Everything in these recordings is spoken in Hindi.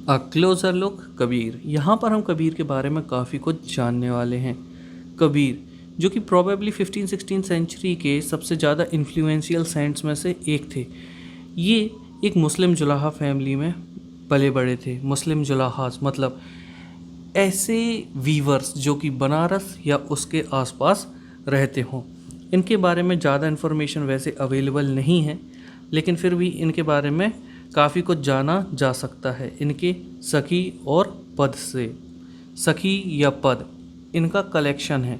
अ क्लोज़र लुक कबीर। यहाँ पर हम कबीर के बारे में काफ़ी कुछ जानने वाले हैं। कबीर जो कि प्रोबेबली 15-16 सेंचुरी के सबसे ज़्यादा इन्फ्लुएंशियल सेंट्स में से एक थे। ये एक मुस्लिम जुलाहा फैमिली में पले बड़े थे। मुस्लिम जुलाहास मतलब ऐसे वीवर्स जो कि बनारस या उसके आसपास रहते हों। इनके बारे में ज़्यादा इन्फॉर्मेशन वैसे अवेलेबल नहीं है, लेकिन फिर भी इनके बारे में काफ़ी कुछ जाना जा सकता है इनके सखी और पद से। सखी या पद इनका कलेक्शन है,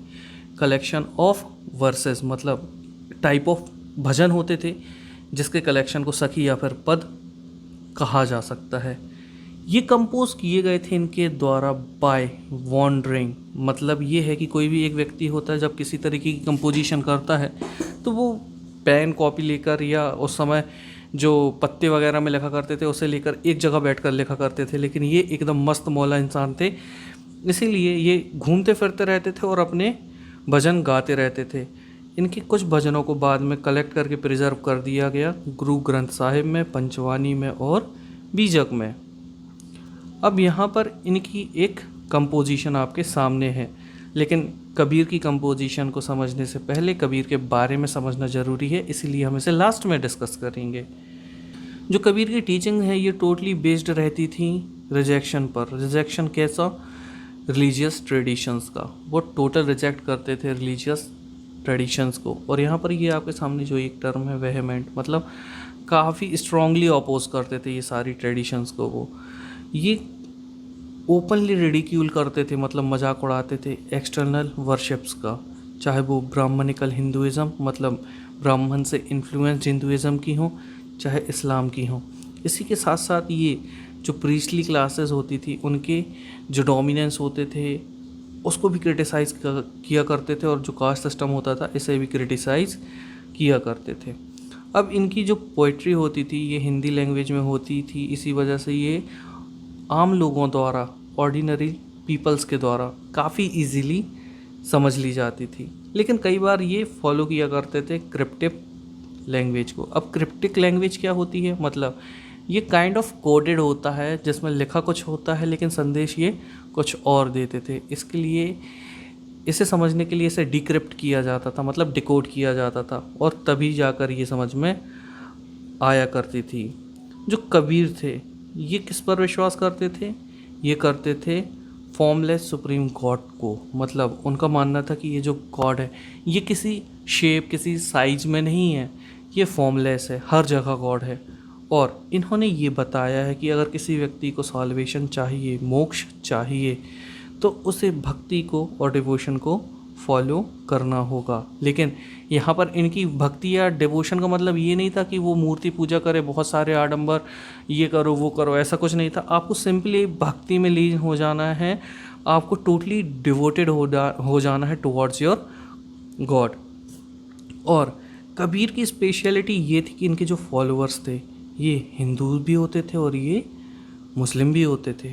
कलेक्शन ऑफ वर्सेस मतलब टाइप ऑफ भजन होते थे जिसके कलेक्शन को सखी या फिर पद कहा जा सकता है। ये कंपोज किए गए थे इनके द्वारा बाय वॉन्डरिंग, मतलब ये है कि कोई भी एक व्यक्ति होता है जब किसी तरीके की कंपोजिशन करता है तो वो पेन कॉपी लेकर या उस समय जो पत्ते वगैरह में लिखा करते थे उसे लेकर एक जगह बैठकर लिखा करते थे। लेकिन ये एकदम मस्त मौला इंसान थे, इसीलिए ये घूमते फिरते रहते थे और अपने भजन गाते रहते थे। इनके कुछ भजनों को बाद में कलेक्ट करके प्रिजर्व कर दिया गया गुरु ग्रंथ साहिब में, पंचवानी में और बीजक में। अब यहाँ पर इनकी एक कंपोजिशन आपके सामने है, लेकिन कबीर की कंपोजिशन को समझने से पहले कबीर के बारे में समझना ज़रूरी है, इसीलिए हम इसे लास्ट में डिस्कस करेंगे। जो कबीर की टीचिंग है ये टोटली बेस्ड रहती थी रिजेक्शन पर। रिजेक्शन कैसा? रिलीजियस ट्रेडिशंस का। वो टोटल रिजेक्ट करते थे रिलीजियस ट्रेडिशंस को। और यहाँ पर ये आपके सामने जो एक टर्म है वेहेमेंट, मतलब काफ़ी स्ट्रांगली अपोज करते थे ये सारी ट्रेडिशंस को। वो ये ओपनली रिडिक्यूल करते थे, मतलब मजाक उड़ाते थे एक्सटर्नल वर्शिप्स का, चाहे वो ब्राह्मणिकल हिंदुज़म मतलब ब्राह्मण से इन्फ्लुएंस हिंदुज़म की हो, चाहे इस्लाम की हो। इसी के साथ साथ ये जो प्रीस्टली क्लासेस होती थी उनके जो डोमिनेंस होते थे उसको भी क्रिटिसाइज़ किया करते थे, और जो कास्ट सिस्टम होता था इसे भी क्रिटिसाइज़ किया करते थे। अब इनकी जो पोइट्री होती थी ये हिंदी लैंग्वेज में होती थी, इसी वजह से ये आम लोगों द्वारा, ऑर्डिनरी पीपल्स के द्वारा काफ़ी इजीली समझ ली जाती थी। लेकिन कई बार ये फॉलो किया करते थे क्रिप्टिक लैंग्वेज को। अब क्रिप्टिक लैंग्वेज क्या होती है? मतलब ये काइंड ऑफ कोडेड होता है जिसमें लिखा कुछ होता है लेकिन संदेश ये कुछ और देते थे। इसके लिए इसे समझने के लिए इसे डिक्रिप्ट किया जाता था, मतलब डिकोड किया जाता था, और तभी जाकर ये समझ में आया करती थी। जो कबीर थे ये किस पर विश्वास करते थे? ये करते थे फॉर्मलेस सुप्रीम गॉड को। मतलब उनका मानना था कि ये जो गॉड है ये किसी शेप, किसी साइज में नहीं है, ये फॉर्मलेस है, हर जगह गॉड है। और इन्होंने ये बताया है कि अगर किसी व्यक्ति को सॉल्वेशन चाहिए, मोक्ष चाहिए, तो उसे भक्ति को और डिवोशन को फॉलो करना होगा। लेकिन यहाँ पर इनकी भक्ति या डिवोशन का मतलब ये नहीं था कि वो मूर्ति पूजा करे, बहुत सारे आडंबर, ये करो वो करो, ऐसा कुछ नहीं था। आपको सिंपली भक्ति में लीन हो जाना है, आपको टोटली डिवोटेड हो जाना है टुवर्ड्स योर गॉड। और कबीर की स्पेशलिटी ये थी कि इनके जो फॉलोअर्स थे ये हिंदू भी होते थे और ये मुस्लिम भी होते थे।